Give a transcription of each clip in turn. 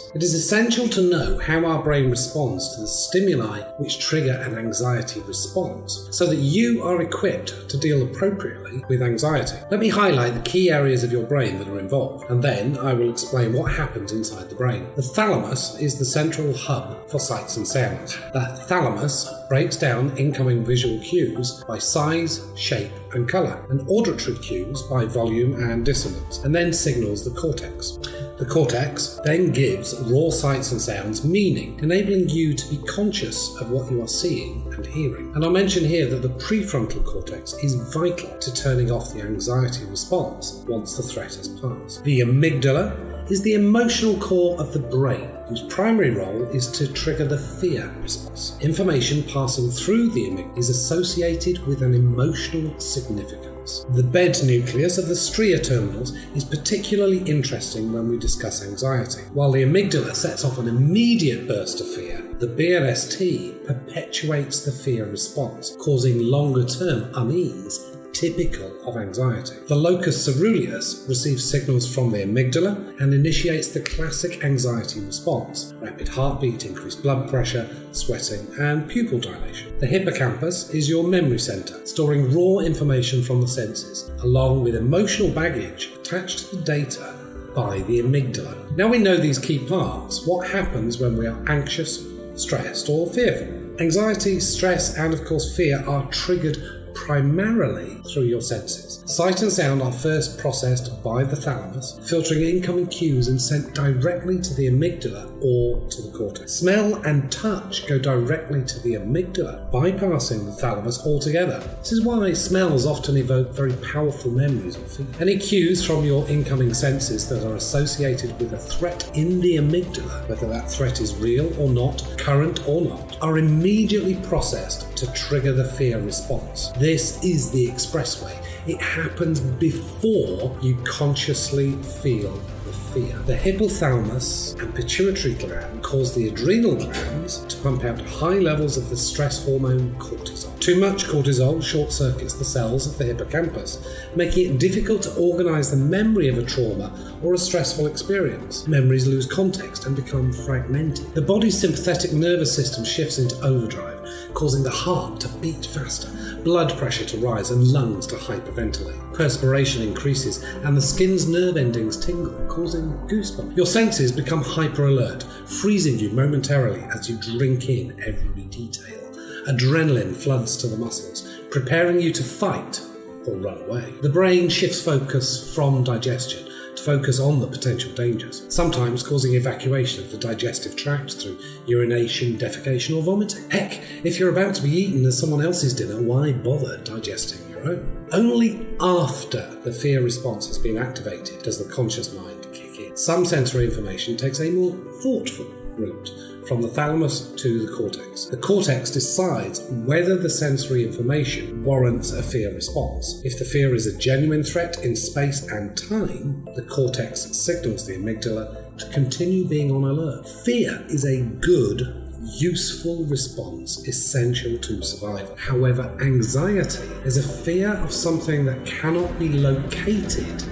response. It is essential to know how our brain responds to the stimuli which trigger an anxiety response, so that you are equipped to deal appropriately with anxiety. Let me highlight the key areas of your brain that are involved, and then I will explain what happens inside the brain. The thalamus is the central hub for sights and sounds. The thalamus breaks down incoming visual cues by size, shape and colour, and auditory cues by volume and dissonance, and then signals the cortex. The cortex then gives raw sights and sounds meaning, enabling you to be conscious of what you are seeing and hearing. And I'll mention here that the prefrontal cortex is vital to turning off the anxiety response once the threat has passed. The amygdala is the emotional core of the brain, whose primary role is to trigger the fear response. Information passing through the amygdala is associated with an emotional significance. The bed nucleus of the stria terminals is particularly interesting when we discuss anxiety. While the amygdala sets off an immediate burst of fear, the BRST perpetuates the fear response, causing longer-term unease typical of anxiety. The locus coeruleus receives signals from the amygdala and initiates the classic anxiety response: rapid heartbeat, increased blood pressure, sweating, and pupil dilation. The hippocampus is your memory center, storing raw information from the senses, along with emotional baggage attached to the data by the amygdala. Now we know these key parts. What happens when we are anxious, stressed, or fearful? Anxiety, stress, and of course fear are triggered primarily through your senses. Sight and sound are first processed by the thalamus, filtering incoming cues and sent directly to the amygdala or to the cortex. Smell and touch go directly to the amygdala, bypassing the thalamus altogether. This is why smells often evoke very powerful memories or feelings. Any cues from your incoming senses that are associated with a threat in the amygdala, whether that threat is real or not, current or not, are immediately processed to trigger the fear response. This is the expressway. It happens before you consciously feel the fear. The hypothalamus and pituitary gland cause the adrenal glands to pump out high levels of the stress hormone cortisol. Too much cortisol short-circuits the cells of the hippocampus, making it difficult to organize the memory of a trauma or a stressful experience. Memories lose context and become fragmented. The body's sympathetic nervous system shifts into overdrive, causing the heart to beat faster, blood pressure to rise, and lungs to hyperventilate. Perspiration increases and the skin's nerve endings tingle, causing goosebumps. Your senses become hyper-alert, freezing you momentarily as you drink in every detail. Adrenaline floods to the muscles, preparing you to fight or run away. The brain shifts focus from digestion to focus on the potential dangers, sometimes causing evacuation of the digestive tract through urination, defecation, or vomiting. Heck, if you're about to be eaten as someone else's dinner, why bother digesting your own? Only after the fear response has been activated does the conscious mind kick in. Some sensory information takes a more thoughtful route from the thalamus to the cortex. The cortex decides whether the sensory information warrants a fear response. If the fear is a genuine threat in space and time, the cortex signals the amygdala to continue being on alert. Fear is a good, useful response essential to survival. However, anxiety is a fear of something that cannot be located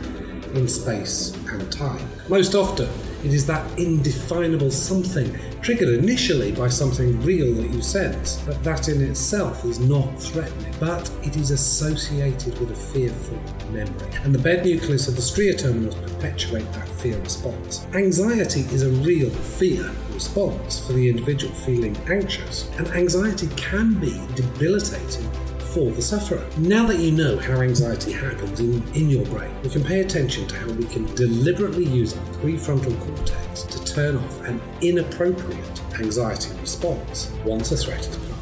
in space and time. Most often, it is that indefinable something triggered initially by something real that you sense, but that in itself is not threatening, but it is associated with a fearful memory. And the bed nucleus of the stria terminals perpetuate that fear response. Anxiety is a real fear response for the individual feeling anxious, and anxiety can be debilitating for the sufferer. Now that you know how anxiety happens in your brain, we can pay attention to how we can deliberately use our prefrontal cortex to turn off an inappropriate anxiety response once a threat is passed.